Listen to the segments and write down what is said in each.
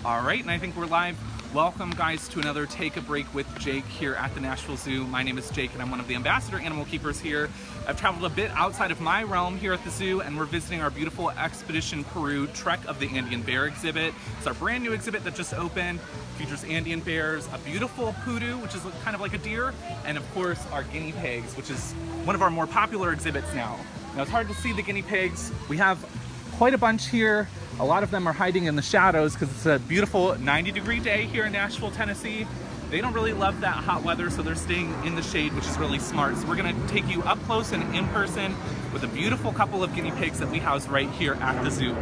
All right, and I think we're live. Welcome, guys, to another Take a Break with Jake here at the Nashville Zoo. My name is Jake, and I'm one of the ambassador animal keepers here. I've traveled a bit outside of my realm here at the zoo, and we're visiting our beautiful Expedition Peru Trek of the Andean Bear exhibit. It's our brand new exhibit that just opened. Features Andean bears, a beautiful poodoo, which is kind of like a deer, and of course our guinea pigs, which is one of our more popular exhibits now. Now it's hard to see the guinea pigs. We have quite a bunch here. A lot of them are hiding in the shadows because it's a beautiful 90-degree day here in Nashville, Tennessee. They don't really love that hot weather, so they're staying in the shade, which is really smart. So we're gonna take you up close and in person with a beautiful couple of guinea pigs that we house right here at the zoo.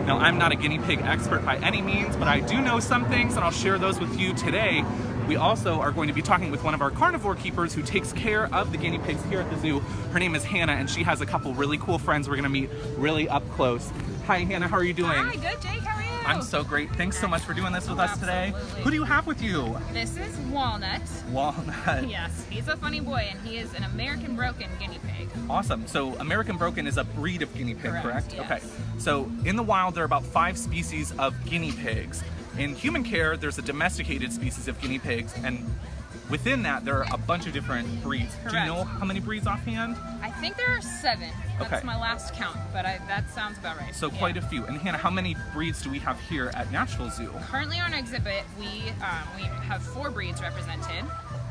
Now, I'm not a guinea pig expert by any means, but I do know some things, and I'll share those with you today. We also are going to be talking with one of our carnivore keepers who takes care of the guinea pigs here at the zoo. Her name is Hannah, and she has a couple really cool friends we're gonna meet really up close. Hi, Hannah, how are you doing? Hi, good, Jake, how are you? I'm so great. Thanks so much for doing this with us today. Who do you have with you? This is Walnut. Walnut. Yes, he's a funny boy, and he is an American broken guinea pig. Awesome. So American broken is a breed of guinea pig, correct? Yes. Okay. So in the wild, there are about 5 species of guinea pigs. In human care, there's a domesticated species of guinea pigs, and within that, there are a bunch of different breeds. Correct. Do you know how many breeds offhand? I think there are 7. That's Okay. my last count, but that sounds about right. So quite a few. And Hannah, how many breeds do we have here at Nashville Zoo? Currently on exhibit, we have 4 breeds represented.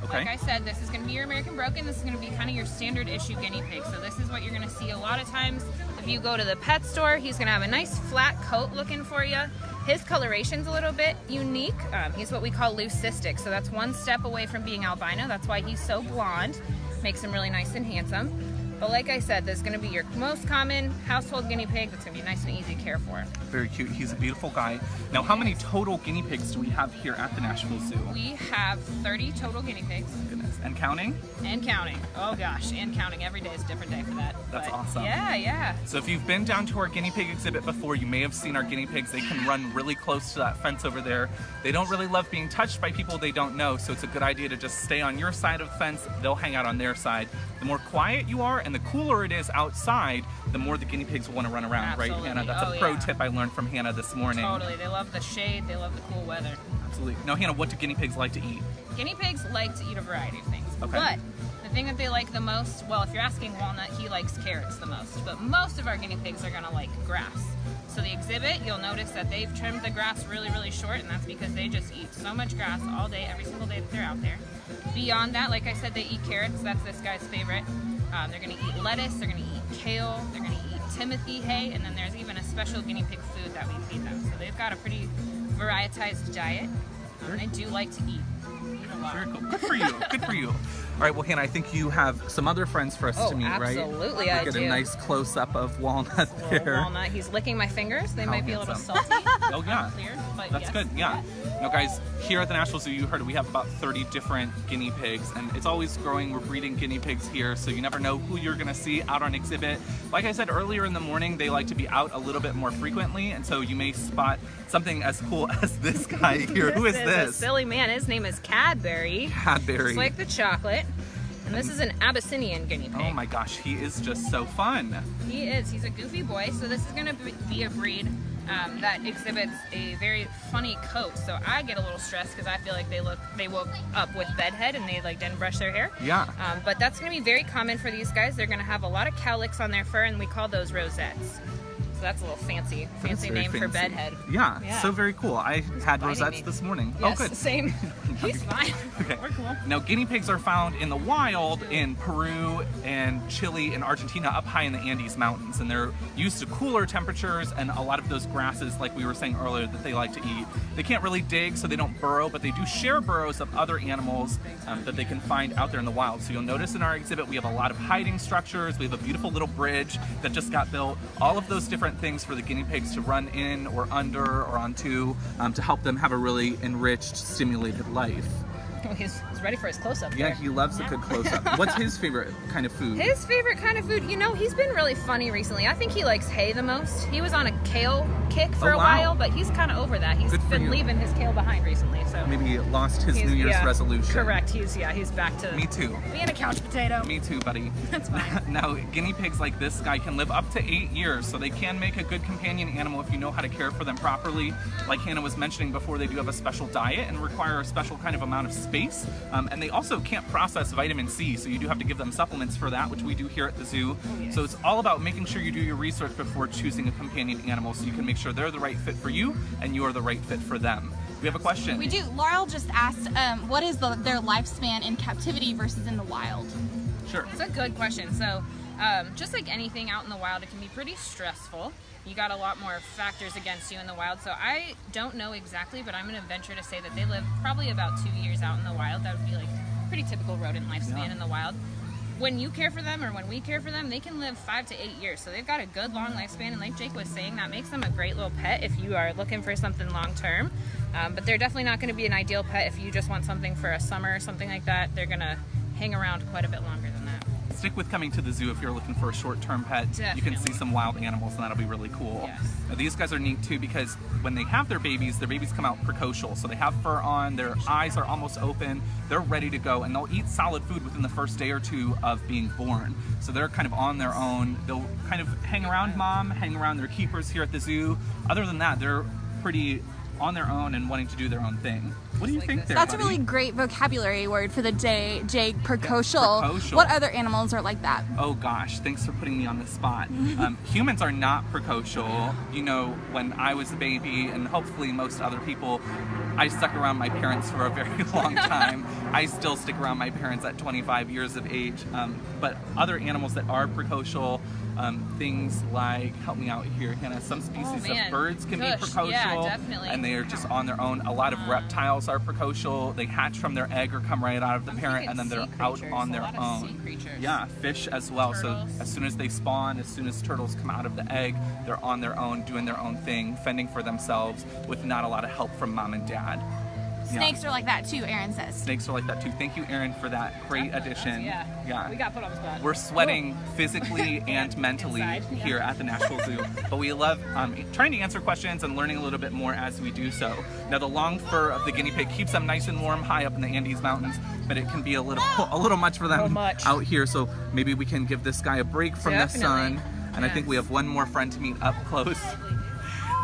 Okay. Like I said, this is going to be your American broken. This is going to be kind of your standard issue guinea pig. So this is what you're going to see a lot of times. If you go to the pet store, he's going to have a nice flat coat looking for you. His coloration's a little bit unique. He's what we call leucistic, so that's one step away from being albino. That's why he's so blonde. Makes him really nice and handsome. But like I said, there's going to be your most common household guinea pig that's going to be nice and easy to care for. Very cute. He's a beautiful guy. Now, how many total guinea pigs do we have here at the Nashville Zoo? We have 30 total guinea pigs. Goodness. And counting? And counting. Oh gosh, and counting. Every day is a different day for that. That's But awesome. Yeah. So if you've been down to our guinea pig exhibit before, you may have seen our guinea pigs. They can run really close to that fence over there. They don't really love being touched by people they don't know, so it's a good idea to just stay on your side of the fence. They'll hang out on their side. The more quiet you are and the cooler it is outside, the more the guinea pigs will want to run around, Absolutely. right, Hannah? That's a pro tip I learned from Hannah this morning. Totally. They love the shade. They love the cool weather. Absolutely. Now, Hannah, what do guinea pigs like to eat? Guinea pigs like to eat a variety of things. Okay. But the thing that they like the most, well, if you're asking Walnut, he likes carrots the most. But most of our guinea pigs are going to like grass. So the exhibit, you'll notice that they've trimmed the grass really, really short, and that's because they just eat so much grass all day, every single day that they're out there. Beyond that, like I said, they eat carrots. That's this guy's favorite. They're going to eat lettuce. They're going to eat kale. They're going to eat Timothy hay. And then there's even a special guinea pig food that we feed them. So they've got a pretty varietized diet. They do like to eat. Eat a lot. Very cool. Good for you. Good for you. All right, well, Hannah, I think you have some other friends for us to meet, right? Absolutely, I Get do. a nice close-up of Walnut Little there. Walnut. He's licking my fingers. They might be a little handsome. salty. Oh, yeah. Unclear, but That's yes. good, yeah. Now, guys, here at the Nashville Zoo, you heard it, we have about 30 different guinea pigs, and it's always growing. We're breeding guinea pigs here, so you never know who you're going to see out on exhibit. Like I said earlier in the morning, they like to be out a little bit more frequently, and so you may spot something as cool as this guy here. Who is A this? silly man. His name is Cadbury. Cadbury. It's like the chocolate. And this is an Abyssinian guinea pig. Oh my gosh, he is just so fun. He is. He's a goofy boy. So this is going to be a breed that exhibits a very funny coat. So I get a little stressed because I feel like they woke up with bedhead and they like didn't brush their hair. Yeah. But that's going to be very common for these guys. They're going to have a lot of cowlicks on their fur, and we call those rosettes. So that's a little fancy That's very name for fancy. bedhead. Yeah, Yeah. so very cool. I had biting rosettes me. this morning. Yes, Oh, good. same. He's fine. Okay. We're cool. Now, guinea pigs are found in the wild in Peru and Chile and Argentina up high in the Andes Mountains, and they're used to cooler temperatures and a lot of those grasses, like we were saying earlier, that they like to eat. They can't really dig, so they don't burrow, but they do share burrows of other animals that they can find out there in the wild. So you'll notice in our exhibit we have a lot of hiding structures. We have a beautiful little bridge that just got built. All of those different things for the guinea pigs to run in or under or onto to help them have a really enriched, stimulated life. Oh, he's ready for his close-up. Yeah, there. he loves a good close-up. What's his favorite kind of food? His favorite kind of food, you know, he's been really funny recently. I think he likes hay the most. He was on a kale kick for a while, but he's kind of over that. He's been leaving his kale behind recently, so maybe he lost his New Year's resolution. Correct. He's back to Me too. Being a couch potato. Me too, buddy. That's fine. Now, guinea pigs like this guy can live up to 8 years, so they can make a good companion animal if you know how to care for them properly. Like Hannah was mentioning before, they do have a special diet and require a special kind of amount of space. And they also can't process vitamin C, so you do have to give them supplements for that, which we do here at the zoo. Oh, yes. So it's all about making sure you do your research before choosing a companion animal so you can make sure they're the right fit for you and you are the right fit for them. We have a question. We do. Laurel just asked, what is their lifespan in captivity versus in the wild? Sure. It's a good question. So, just like anything out in the wild, it can be pretty stressful. You got a lot more factors against you in the wild. So I don't know exactly, but I'm going to venture to say that they live probably about 2 years out in the wild. That would be like pretty typical rodent lifespan in the wild. When you care for them, or when we care for them, they can live 5 to 8 years. So they've got a good long lifespan, and like Jake was saying, that makes them a great little pet if you are looking for something long term. But they're definitely not going to be an ideal pet if you just want something for a summer or something like that. They're going to hang around quite a bit longer than that. Stick with coming to the zoo if you're looking for a short-term pet. Definitely. You can see some wild animals, and that'll be really cool. Yes. Now, these guys are neat too because when they have their babies come out precocial. So they have fur on, their eyes are almost open, they're ready to go, and they'll eat solid food within the first day or two of being born. So they're kind of on their own. They'll kind of hang around mom, hang around their keepers here at the zoo. Other than that, they're pretty on their own and wanting to do their own thing. What do you think there, That's buddy? a really great vocabulary word for the day, Jake. Precocial. Yeah, precocial. What other animals are like that? Oh gosh, thanks for putting me on the spot. Humans are not precocial. You know, when I was a baby, and hopefully most other people, I stuck around my parents for a very long time. I still stick around my parents at 25 years of age. But other animals that are precocial, things like, help me out here, Hannah, some species of birds can be precocial. Yeah, definitely. And they are just on their own. A lot of reptiles are precocial. They hatch from their egg or come right out of the parent, and then they're out on their own. Yeah, fish as well. Turtles. So as soon as they spawn, as soon as turtles come out of the egg, they're on their own, doing their own thing, fending for themselves with not a lot of help from mom and dad. Snakes are like that too, Aaron says. Snakes are like that too. Thank you, Aaron, for that great addition. Yeah. We got put on the spot. We're sweating physically and mentally here at the Nashville Zoo, but we love trying to answer questions and learning a little bit more as we do so. Now, the long fur of the guinea pig keeps them nice and warm high up in the Andes Mountains, but it can be a little much for them out here. So maybe we can give this guy a break from the sun. And I think we have one more friend to meet up close.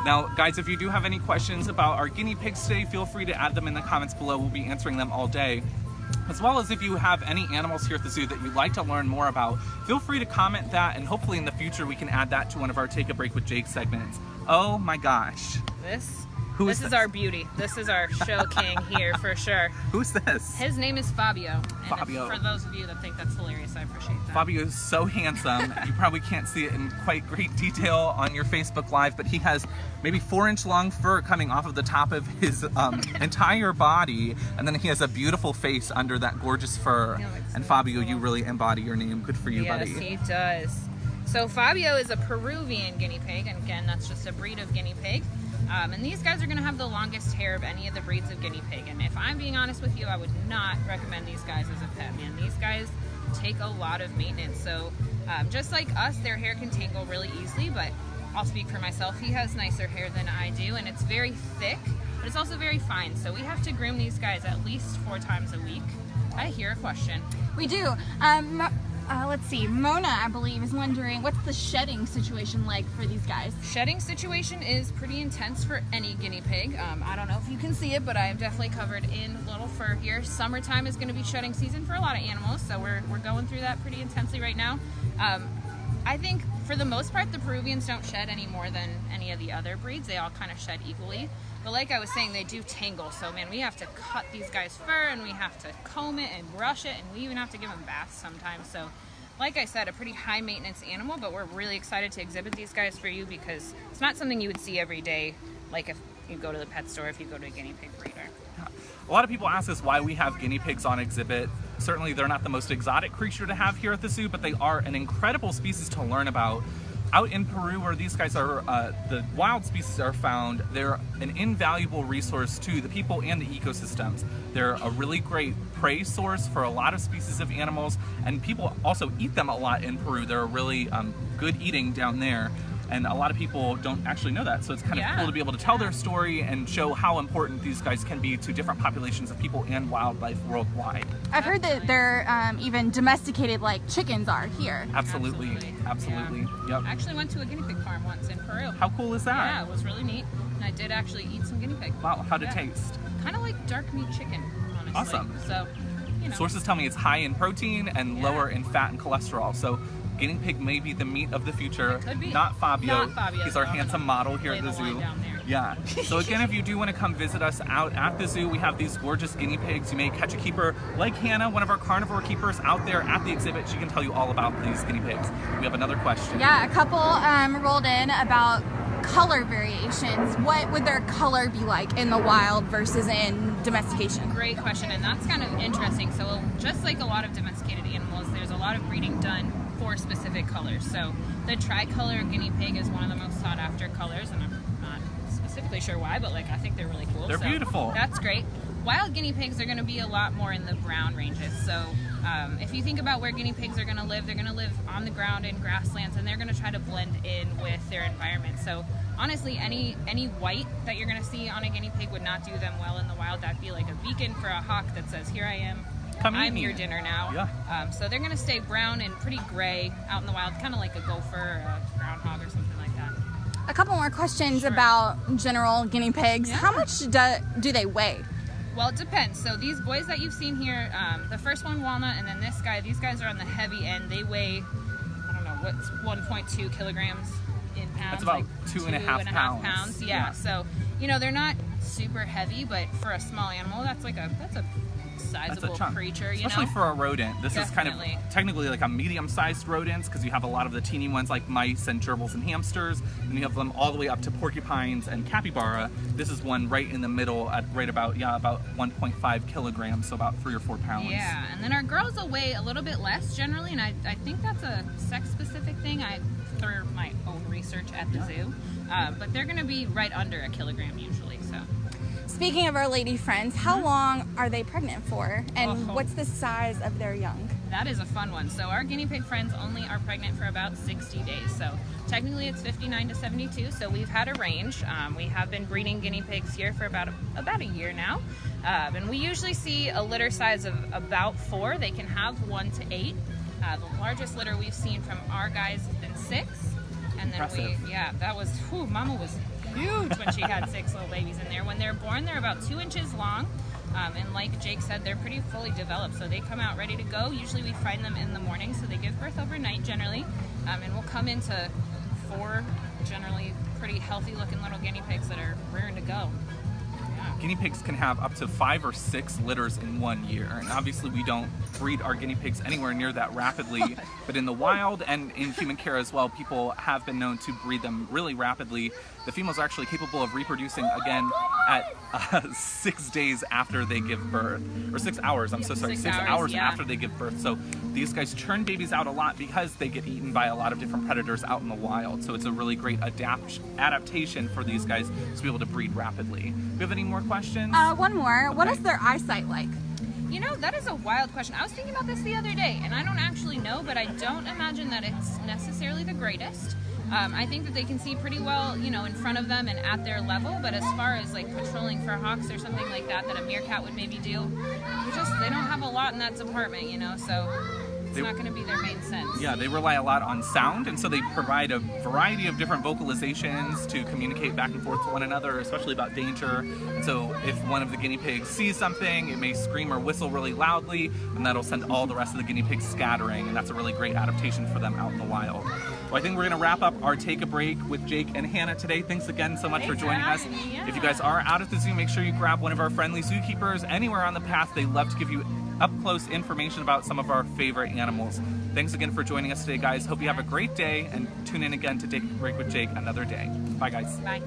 Now, guys, if you do have any questions about our guinea pigs today, feel free to add them in the comments below. We'll be answering them all day. As well as if you have any animals here at the zoo that you'd like to learn more about, feel free to comment that, and hopefully in the future we can add that to one of our Take a Break with Jake segments. Oh my gosh. This is our beauty. This is our show king here for sure. Who's this? His name is Fabio. And Fabio. For those of you that think that's hilarious, I appreciate that. Fabio is so handsome. You probably can't see it in quite great detail on your Facebook Live, but he has maybe 4-inch long fur coming off of the top of his entire body, and then he has a beautiful face under that gorgeous fur. And Fabio, you really embody your name. Good for you, buddy. Yes, he does. So Fabio is a Peruvian guinea pig, and again, that's just a breed of guinea pig. And these guys are going to have the longest hair of any of the breeds of guinea pig. And if I'm being honest with you, I would not recommend these guys as a pet, man. These guys take a lot of maintenance. So just like us, their hair can tangle really easily, but I'll speak for myself. He has nicer hair than I do, and it's very thick, but it's also very fine. So we have to groom these guys at least 4 times a week. I hear a question. We do. Let's see. Mona, I believe, is wondering what's the shedding situation like for these guys? Shedding situation is pretty intense for any guinea pig. I don't know if you can see it, but I am definitely covered in little fur here. Summertime is going to be shedding season for a lot of animals, so we're going through that pretty intensely right now. I think for the most part, the Peruvians don't shed any more than any of the other breeds. They all kind of shed equally. But like I was saying, they do tangle. So man, we have to cut these guys' fur, and we have to comb it and brush it, and we even have to give them baths sometimes. So like I said, a pretty high maintenance animal, but we're really excited to exhibit these guys for you because it's not something you would see every day, like if you go to the pet store, if you go to a guinea pig breeder. A lot of people ask us why we have guinea pigs on exhibit. Certainly they're not the most exotic creature to have here at the zoo, but they are an incredible species to learn about. out in Peru, where these guys are, the wild species are found, they're an invaluable resource to the people and the ecosystems. They're a really great prey source for a lot of species of animals, and people also eat them a lot in Peru. They're really good eating down there. And a lot of people don't actually know that. So it's kind of cool to be able to tell their story and show how important these guys can be to different populations of people and wildlife worldwide. I've heard that they're even domesticated like chickens are here. Absolutely. Yeah. Yep. I actually went to a guinea pig farm once in Peru. How cool is that? Yeah, it was really neat. And I did actually eat some guinea pig. Wow, how'd it taste? Kind of like dark meat chicken, honestly. Awesome. So, you know. Sources tell me it's high in protein and lower in fat and cholesterol. So guinea pig may be the meat of the future. It could be. Not Fabio. He's our No, handsome model here at the zoo. Yeah. So again, if you do want to come visit us out at the zoo, we have these gorgeous guinea pigs. You may catch a keeper like Hannah, one of our carnivore keepers, out there at the exhibit. She can tell you all about these guinea pigs. We have another question. Yeah, a couple rolled in about color variations. What would their color be like in the wild versus in domestication? Great question, and that's kind of interesting. So just like a lot of domesticated animals, there's a lot of breeding done for specific colors. So the tricolor guinea pig is one of the most sought after colors, and I'm not specifically sure why, but like I think they're really cool. They're beautiful. That's great. Wild guinea pigs are going to be a lot more in the brown ranges. So if you think about where guinea pigs are going to live, they're going to live on the ground in grasslands, and they're going to try to blend in with their environment. So honestly, any white that you're going to see on a guinea pig would not do them well in the wild. That'd be like a beacon for a hawk that says, "Here I am. I'm your dinner now." Yeah. So they're going to stay brown and pretty gray out in the wild, kind of like a gopher or a groundhog or something like that. A couple more questions about general guinea pigs. Yeah. How much do they weigh? Well, it depends. So these boys that you've seen here, the first one, Walnut, and then this guy, these guys are on the heavy end. They weigh, I don't know, what's 1.2 kilograms in pounds? That's about like 2.5 pounds. Yeah. So, you know, they're not super heavy, but for a small animal, that's a sizable creature, you especially know? for a rodent. This Definitely. is kind of technically like a medium-sized rodents, because you have a lot of the teeny ones like mice and gerbils and hamsters, and you have them all the way up to porcupines and capybara. This is one right in the middle at right about 1.5 kilograms, so about 3 or 4 pounds. Yeah, and then our girls will weigh a little bit less generally, and I think that's a sex-specific thing. Through my own research at the zoo, but they're going to be right under a kilogram usually. So. Speaking of our lady friends, how long are they pregnant for? And what's the size of their young? That is a fun one. So our guinea pig friends only are pregnant for about 60 days. So technically it's 59 to 72. So we've had a range. We have been breeding guinea pigs here for about a year now. And we usually see a litter size of about 4. They can have 1 to 8. The largest litter we've seen from our guys has been 6. And then that was, Mama was huge when she had 6 little babies in there. When they're born, they're about 2 inches long. And like Jake said, they're pretty fully developed. So they come out ready to go. Usually we find them in the morning. So they give birth overnight generally. And we'll come into 4 generally pretty healthy looking little guinea pigs that are rearing to go. Guinea pigs can have up to 5 or 6 litters in 1 year, and obviously we don't breed our guinea pigs anywhere near that rapidly, but in the wild and in human care as well, people have been known to breed them really rapidly. The females are actually capable of reproducing again at 6 days after they give birth, or 6 hours, I'm so sorry, 6 hours after they give birth. So these guys churn babies out a lot because they get eaten by a lot of different predators out in the wild. So it's a really great adaptation for these guys to be able to breed rapidly. Do you have any more questions? One more. Okay. What is their eyesight like? You know, that is a wild question. I was thinking about this the other day, and I don't actually know, but I don't imagine that it's necessarily the greatest. I think that they can see pretty well, you know, in front of them and at their level, but as far as like patrolling for hawks or something like that a meerkat would maybe do, they don't have a lot in that department, you know, so it's not going to be their main sense. Yeah, they rely a lot on sound, and so they provide a variety of different vocalizations to communicate back and forth to one another, especially about danger. And so if one of the guinea pigs sees something, it may scream or whistle really loudly, and that'll send all the rest of the guinea pigs scattering, and that's a really great adaptation for them out in the wild. Well, I think we're going to wrap up our Take a Break with Jake and Hannah today. Thanks again so much for joining us. If you guys are out at the zoo, make sure you grab one of our friendly zookeepers anywhere on the path. They love to give you up-close information about some of our favorite animals. Thanks again for joining us today, guys. Hope you have a great day, and tune in again to Take a Break with Jake another day. Bye, guys. Bye.